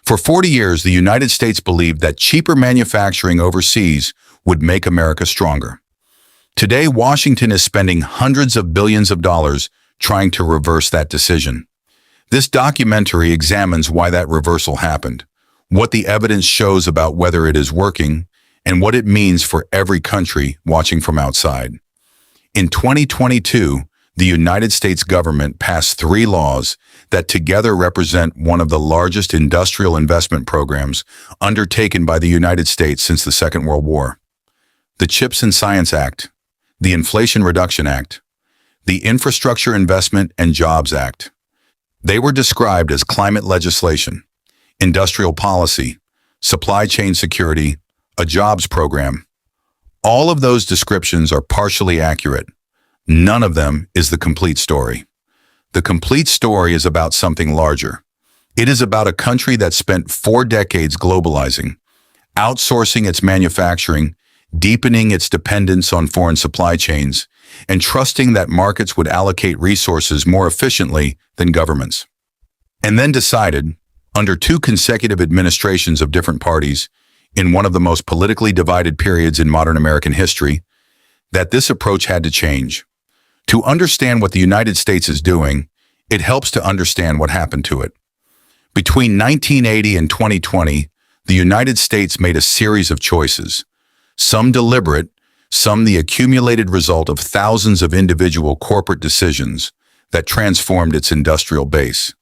For 40 years, the United States believed that cheaper manufacturing overseas would make America stronger. Today, Washington is spending hundreds of billions of dollars trying to reverse that decision. This documentary examines why that reversal happened, what the evidence shows about whether it is working, and what it means for every country watching from outside. In 2022, the United States government passed 3 laws that together represent one of the largest industrial investment programs undertaken by the United States since the Second World War. The CHIPS and Science Act, the Inflation Reduction Act, the Infrastructure Investment and Jobs Act. They were described as climate legislation, industrial policy, supply chain security, a jobs program. All of those descriptions are partially accurate. None of them is the complete story. The complete story is about something larger. It is about a country that spent 4 decades globalizing, outsourcing its manufacturing, deepening its dependence on foreign supply chains, and trusting that markets would allocate resources more efficiently than governments. And then decided, under 2 consecutive administrations of different parties, in one of the most politically divided periods in modern American history, that this approach had to change. To understand what the United States is doing, it helps to understand what happened to it. Between 1980 and 2020, the United States made a series of choices, some deliberate, some the accumulated result of thousands of individual corporate decisions that transformed its industrial base.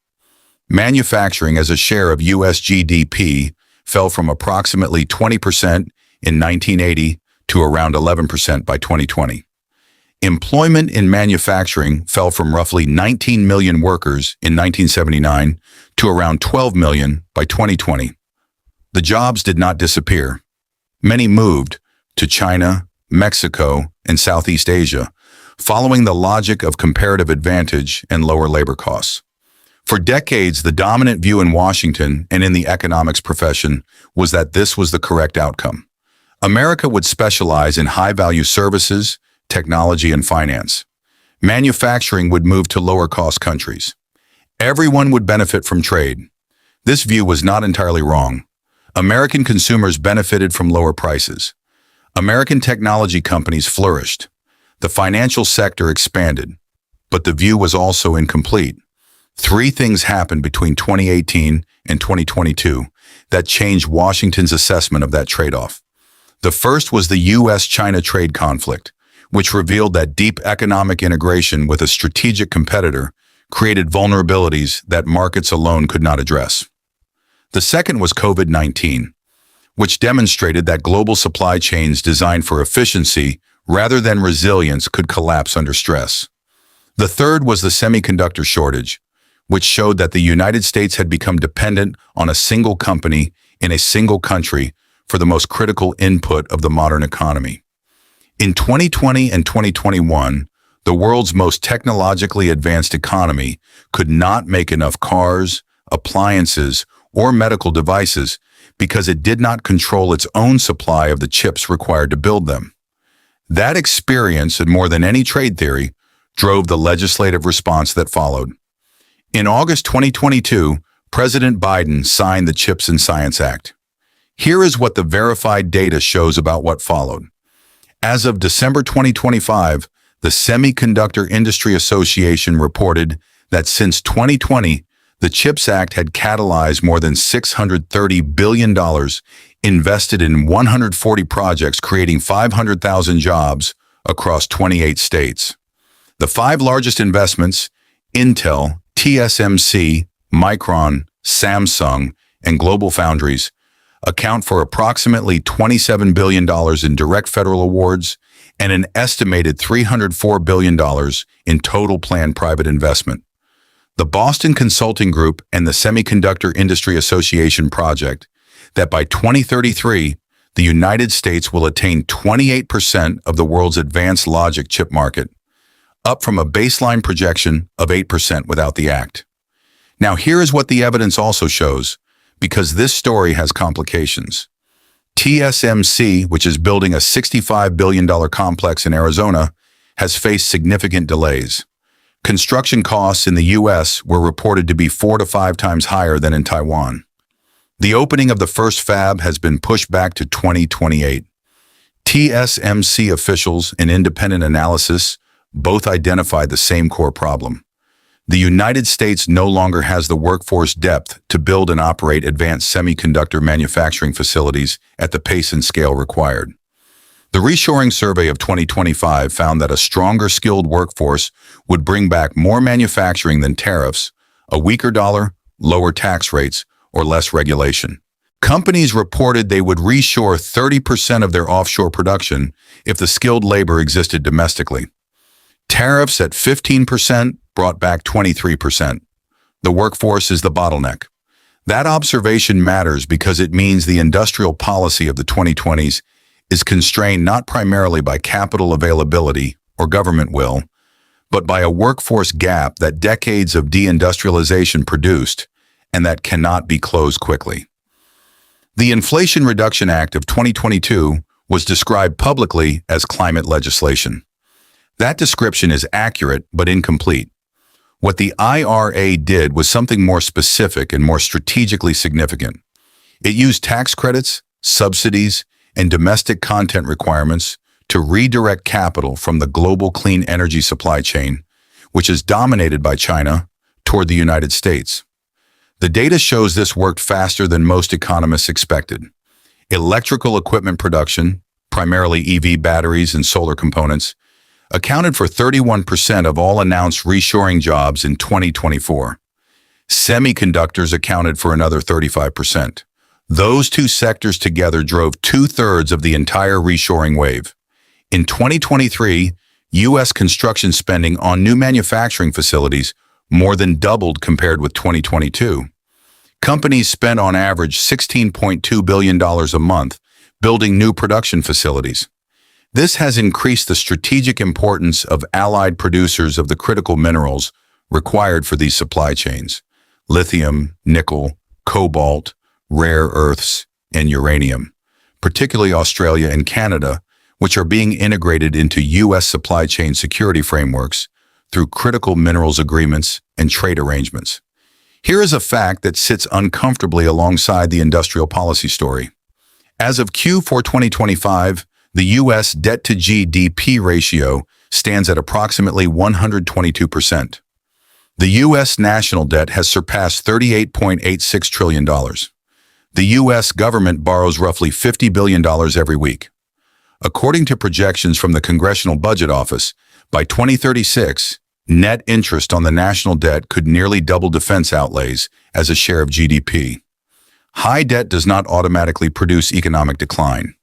Manufacturing as a share of U.S. GDP fell from approximately 20% in 1980 to around 11% by 2020. Employment in manufacturing fell from roughly 19 million workers in 1979 to around 12 million by 2020. The jobs did not disappear. Many moved to China, Mexico, and Southeast Asia, following the logic of comparative advantage and lower labor costs. For decades, the dominant view in Washington and in the economics profession was that this was the correct outcome. America would specialize in high-value services, technology, and finance. Manufacturing would move to lower-cost countries. Everyone would benefit from trade. This view was not entirely wrong. American consumers benefited from lower prices. American technology companies flourished. The financial sector expanded. But the view was also incomplete. 3 things happened between 2018 and 2022 that changed Washington's assessment of that trade-off. The first was the U.S.-China trade conflict, which revealed that deep economic integration with a strategic competitor created vulnerabilities that markets alone could not address. The second was COVID-19, which demonstrated that global supply chains designed for efficiency rather than resilience could collapse under stress. The third was the semiconductor shortage, which showed that the United States had become dependent on a single company in a single country for the most critical input of the modern economy. In 2020 and 2021, the world's most technologically advanced economy could not make enough cars, appliances, or medical devices because it did not control its own supply of the chips required to build them. That experience, and more than any trade theory, drove the legislative response that followed. In August 2022, President Biden signed the CHIPS and Science Act. Here is what the verified data shows about what followed. As of December 2025, the Semiconductor Industry Association reported that since 2020, the CHIPS Act had catalyzed more than $630 billion invested in 140 projects, creating 500,000 jobs across 28 states. The 5 largest investments, Intel, TSMC, Micron, Samsung, and GlobalFoundries, account for approximately $27 billion in direct federal awards and an estimated $304 billion in total planned private investment. The Boston Consulting Group and the Semiconductor Industry Association project that by 2033, the United States will attain 28% of the world's advanced logic chip market, up from a baseline projection of 8% without the act. Now here is what the evidence also shows, because this story has complications. TSMC, which is building a $65 billion complex in Arizona, has faced significant delays. Construction costs in the U.S. were reported to be 4 to 5 times higher than in Taiwan. The opening of the first fab has been pushed back to 2028. TSMC officials and independent analysis both identified the same core problem. The United States no longer has the workforce depth to build and operate advanced semiconductor manufacturing facilities at the pace and scale required. The reshoring survey of 2025 found that a stronger skilled workforce would bring back more manufacturing than tariffs, a weaker dollar, lower tax rates, or less regulation. Companies reported they would reshore 30% of their offshore production if the skilled labor existed domestically. Tariffs at 15% brought back 23%. The workforce is the bottleneck. That observation matters because it means the industrial policy of the 2020s is constrained not primarily by capital availability or government will, but by a workforce gap that decades of deindustrialization produced and that cannot be closed quickly. The Inflation Reduction Act of 2022 was described publicly as climate legislation. That description is accurate but incomplete. What the IRA did was something more specific and more strategically significant. It used tax credits, subsidies, and domestic content requirements to redirect capital from the global clean energy supply chain, which is dominated by China, toward the United States. The data shows this worked faster than most economists expected. Electrical equipment production, primarily EV batteries and solar components, accounted for 31% of all announced reshoring jobs in 2024. Semiconductors accounted for another 35%. Those two sectors together drove 2/3 of the entire reshoring wave. In 2023, U.S. construction spending on new manufacturing facilities more than doubled compared with 2022. Companies spent on average $16.2 billion a month building new production facilities. This has increased the strategic importance of allied producers of the critical minerals required for these supply chains: lithium, nickel, cobalt, rare earths, and uranium, particularly Australia and Canada, which are being integrated into U.S. supply chain security frameworks through critical minerals agreements and trade arrangements. Here is a fact that sits uncomfortably alongside the industrial policy story. As of Q4 2025, the U.S. debt-to-GDP ratio stands at approximately 122%. The U.S. national debt has surpassed $38.86 trillion. The U.S. government borrows roughly $50 billion every week. According to projections from the Congressional Budget Office, by 2036, net interest on the national debt could nearly double defense outlays as a share of GDP. High debt does not automatically produce economic decline.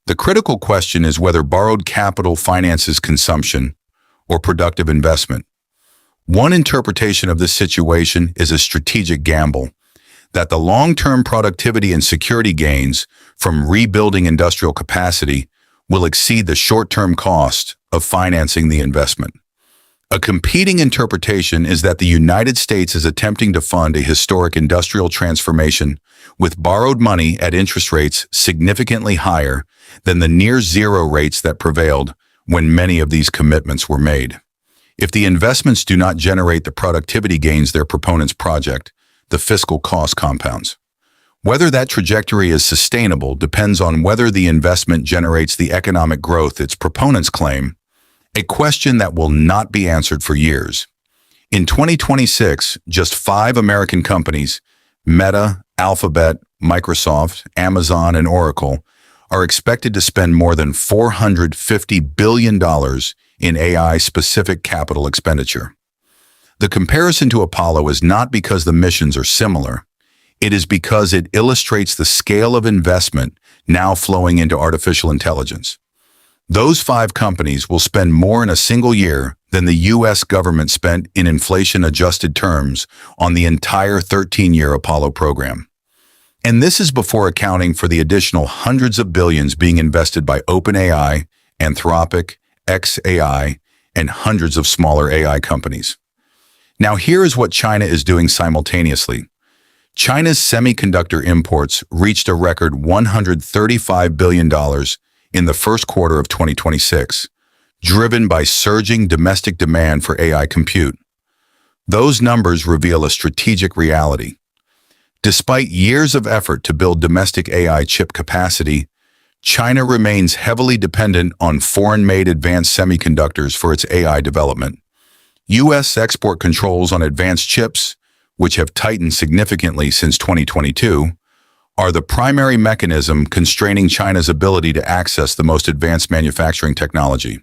The critical question is whether borrowed capital finances consumption or productive investment. One interpretation of this situation is a strategic gamble, that the long-term productivity and security gains from rebuilding industrial capacity will exceed the short-term cost of financing the investment. A competing interpretation is that the United States is attempting to fund a historic industrial transformation with borrowed money at interest rates significantly higher than the near-zero rates that prevailed when many of these commitments were made. If the investments do not generate the productivity gains their proponents project, the fiscal cost compounds. Whether that trajectory is sustainable depends on whether the investment generates the economic growth its proponents claim, a question that will not be answered for years. In 2026, just 5 American companies, Meta, Alphabet, Microsoft, Amazon, and Oracle, are expected to spend more than $450 billion in AI-specific capital expenditure. The comparison to Apollo is not because the missions are similar. It is because it illustrates the scale of investment now flowing into artificial intelligence. Those 5 companies will spend more in a single year than the U.S. government spent in inflation-adjusted terms on the entire 13-year Apollo program. And this is before accounting for the additional hundreds of billions being invested by OpenAI, Anthropic, xAI, and hundreds of smaller AI companies. Now here is what China is doing simultaneously. China's semiconductor imports reached a record $135 billion in the first quarter of 2026, driven by surging domestic demand for AI compute. Those numbers reveal a strategic reality. Despite years of effort to build domestic AI chip capacity, China remains heavily dependent on foreign-made advanced semiconductors for its AI development. U.S. export controls on advanced chips, which have tightened significantly since 2022, are the primary mechanism constraining China's ability to access the most advanced manufacturing technology.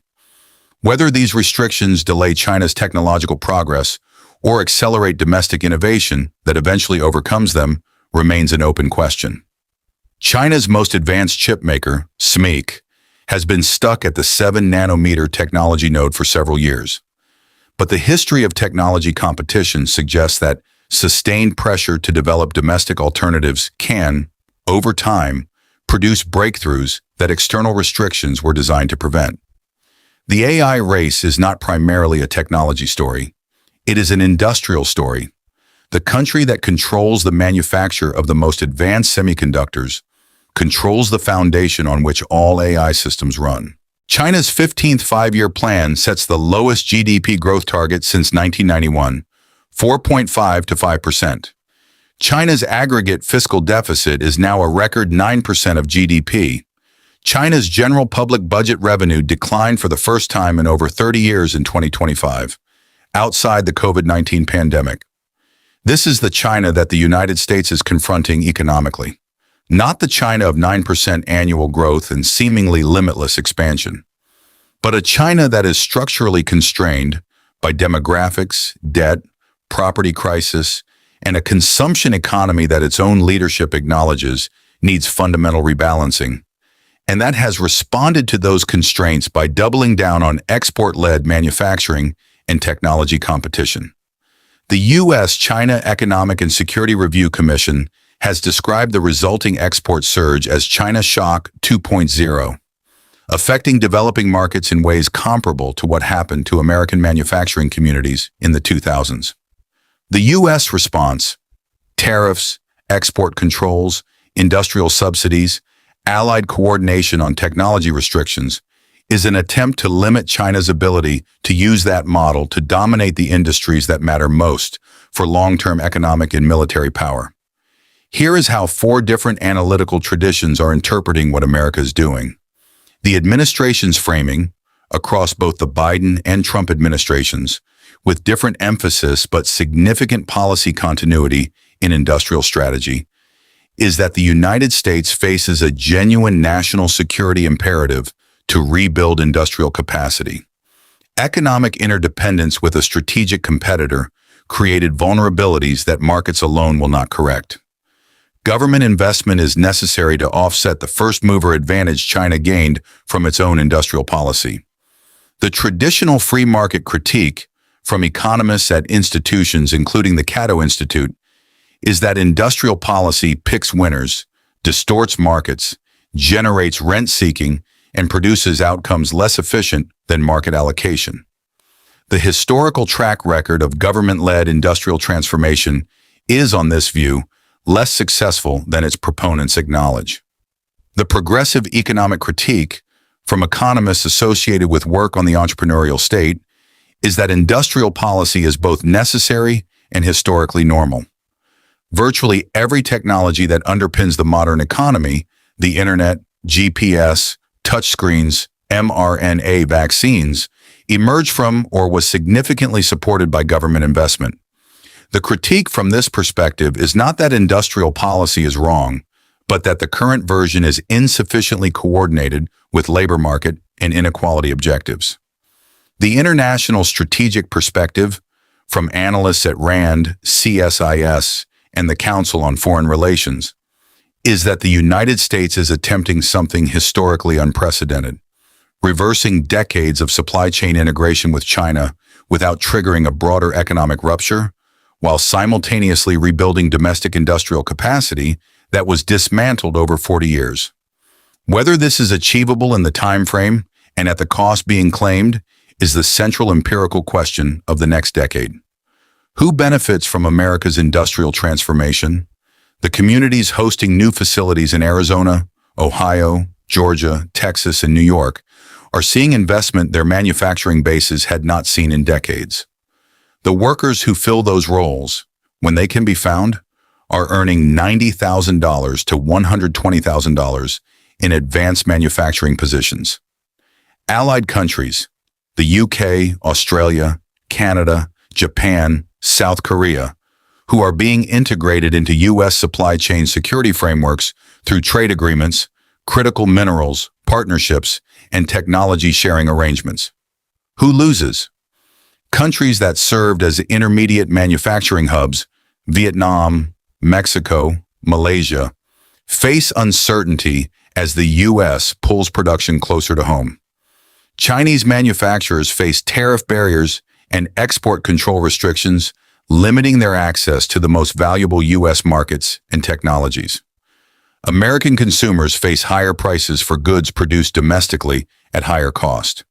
Whether these restrictions delay China's technological progress or accelerate domestic innovation that eventually overcomes them remains an open question. China's most advanced chip maker, Sceptic, has been stuck at the 7-nanometer technology node for several years. But the history of technology competition suggests that sustained pressure to develop domestic alternatives can, over time, produce breakthroughs that external restrictions were designed to prevent. The AI race is not primarily a technology story. It is an industrial story. The country that controls the manufacture of the most advanced semiconductors controls the foundation on which all AI systems run. China's 15th five-year plan sets the lowest GDP growth target since 1991, 4.5 to 5%. China's aggregate fiscal deficit is now a record 9% of GDP. China's general public budget revenue declined for the first time in over 30 years in 2025, outside the COVID-19 pandemic. This is the China that the United States is confronting economically, not the China of 9% annual growth and seemingly limitless expansion, but a China that is structurally constrained by demographics, debt, property crisis, and a consumption economy that its own leadership acknowledges needs fundamental rebalancing, and that has responded to those constraints by doubling down on export-led manufacturing and technology competition. The U.S.-China Economic and Security Review Commission has described the resulting export surge as China Shock 2.0, affecting developing markets in ways comparable to what happened to American manufacturing communities in the 2000s. The U.S. response, tariffs, export controls, industrial subsidies, allied coordination on technology restrictions, is an attempt to limit China's ability to use that model to dominate the industries that matter most for long-term economic and military power. Here is how 4 different analytical traditions are interpreting what America is doing. The administration's framing, across both the Biden and Trump administrations, with different emphasis but significant policy continuity in industrial strategy, is that the United States faces a genuine national security imperative to rebuild industrial capacity. Economic interdependence with a strategic competitor created vulnerabilities that markets alone will not correct. Government investment is necessary to offset the first-mover advantage China gained from its own industrial policy. The traditional free market critique from economists at institutions including the Cato Institute is that industrial policy picks winners, distorts markets, generates rent-seeking, and produces outcomes less efficient than market allocation. The historical track record of government-led industrial transformation is, on this view, less successful than its proponents acknowledge. The progressive economic critique from economists associated with work on the entrepreneurial state is that industrial policy is both necessary and historically normal. Virtually every technology that underpins the modern economy, the internet, GPS, touchscreens, mRNA vaccines, emerged from or was significantly supported by government investment. The critique from this perspective is not that industrial policy is wrong, but that the current version is insufficiently coordinated with labor market and inequality objectives. The international strategic perspective from analysts at RAND, CSIS, and the Council on Foreign Relations is that the United States is attempting something historically unprecedented, reversing decades of supply chain integration with China without triggering a broader economic rupture, while simultaneously rebuilding domestic industrial capacity that was dismantled over 40 years. Whether this is achievable in the time frame and at the cost being claimed is the central empirical question of the next decade. Who benefits from America's industrial transformation? The communities hosting new facilities in Arizona, Ohio, Georgia, Texas, and New York are seeing investment their manufacturing bases had not seen in decades. The workers who fill those roles, when they can be found, are earning $90,000 to $120,000 in advanced manufacturing positions. Allied countries, the UK, Australia, Canada, Japan, South Korea, who are being integrated into U.S. supply chain security frameworks through trade agreements, critical minerals, partnerships, and technology sharing arrangements. Who loses? Countries that served as intermediate manufacturing hubs, Vietnam, Mexico, Malaysia, face uncertainty as the U.S. pulls production closer to home. Chinese manufacturers face tariff barriers and export control restrictions, limiting their access to the most valuable U.S. markets and technologies. American consumers face higher prices for goods produced domestically at higher cost.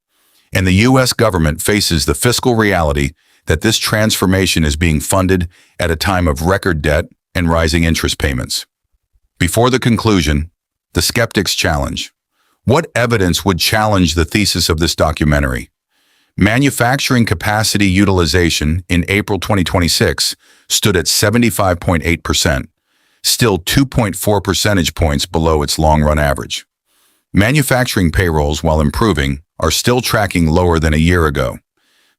And the U.S. government faces the fiscal reality that this transformation is being funded at a time of record debt and rising interest payments. Before the conclusion, the skeptics challenge. What evidence would challenge the thesis of this documentary? Manufacturing capacity utilization in April 2026 stood at 75.8%, still 2.4 percentage points below its long-run average. Manufacturing payrolls, while improving, are still tracking lower than a year ago.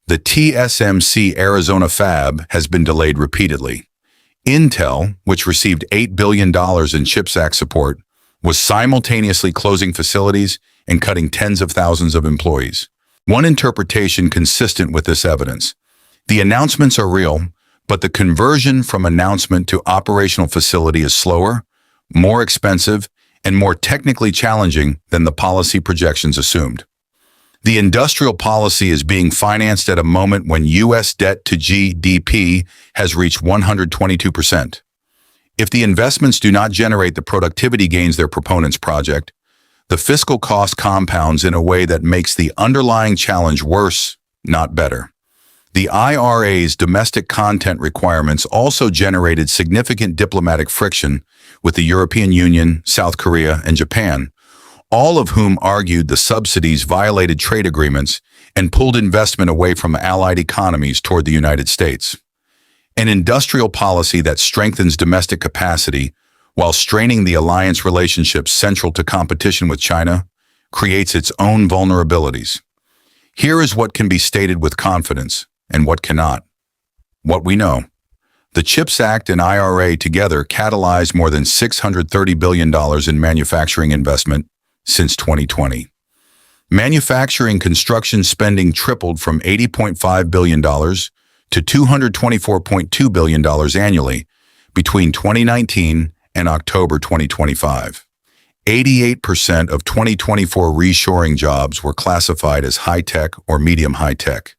The TSMC Arizona fab has been delayed repeatedly. Intel, which received $8 billion in CHIPS Act support, was simultaneously closing facilities and cutting tens of thousands of employees. One interpretation consistent with this evidence: the announcements are real, but the conversion from announcement to operational facility is slower, more expensive, and more technically challenging than the policy projections assumed. The industrial policy is being financed at a moment when U.S. debt to GDP has reached 122%. If the investments do not generate the productivity gains their proponents project, the fiscal cost compounds in a way that makes the underlying challenge worse, not better. The IRA's domestic content requirements also generated significant diplomatic friction with the European Union, South Korea, and Japan, all of whom argued the subsidies violated trade agreements and pulled investment away from allied economies toward the United States. An industrial policy that strengthens domestic capacity while straining the alliance relationships central to competition with China creates its own vulnerabilities. Here is what can be stated with confidence and what cannot. What we know. The CHIPS Act and IRA together catalyzed more than $630 billion in manufacturing investment since 2020. Manufacturing construction spending tripled from $80.5 billion to $224.2 billion annually between 2019 and October 2025. 88% of 2024 reshoring jobs were classified as high-tech or medium high-tech.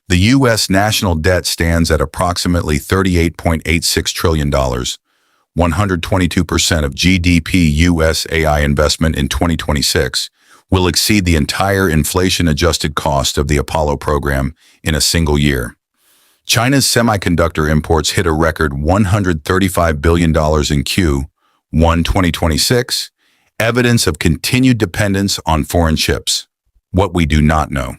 The U.S. national debt stands at approximately $38.86 trillion, 122% of GDP. U.S. AI investment in 2026 will exceed the entire inflation-adjusted cost of the Apollo program in a single year. China's semiconductor imports hit a record $135 billion in Q1 2026, evidence of continued dependence on foreign chips. What we do not know: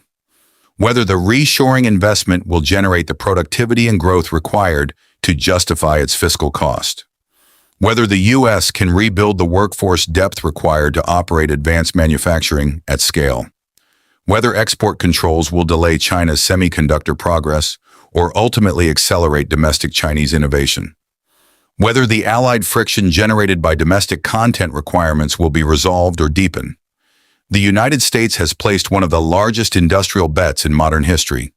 whether the reshoring investment will generate the productivity and growth required to justify its fiscal cost. Whether the U.S. can rebuild the workforce depth required to operate advanced manufacturing at scale. Whether export controls will delay China's semiconductor progress or ultimately accelerate domestic Chinese innovation. Whether the allied friction generated by domestic content requirements will be resolved or deepened. The United States has placed one of the largest industrial bets in modern history.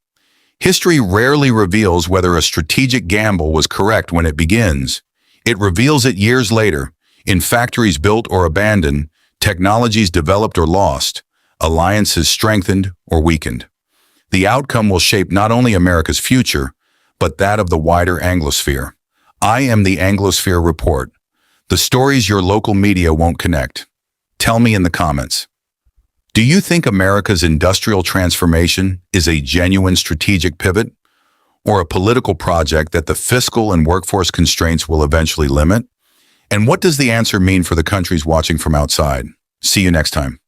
History rarely reveals whether a strategic gamble was correct when it begins. It reveals it years later, in factories built or abandoned, technologies developed or lost, alliances strengthened or weakened. The outcome will shape not only America's future, but that of the wider Anglosphere. I am the Anglosphere Report, the stories your local media won't connect. Tell me in the comments. Do you think America's industrial transformation is a genuine strategic pivot, or a political project that the fiscal and workforce constraints will eventually limit? And what does the answer mean for the countries watching from outside? See you next time.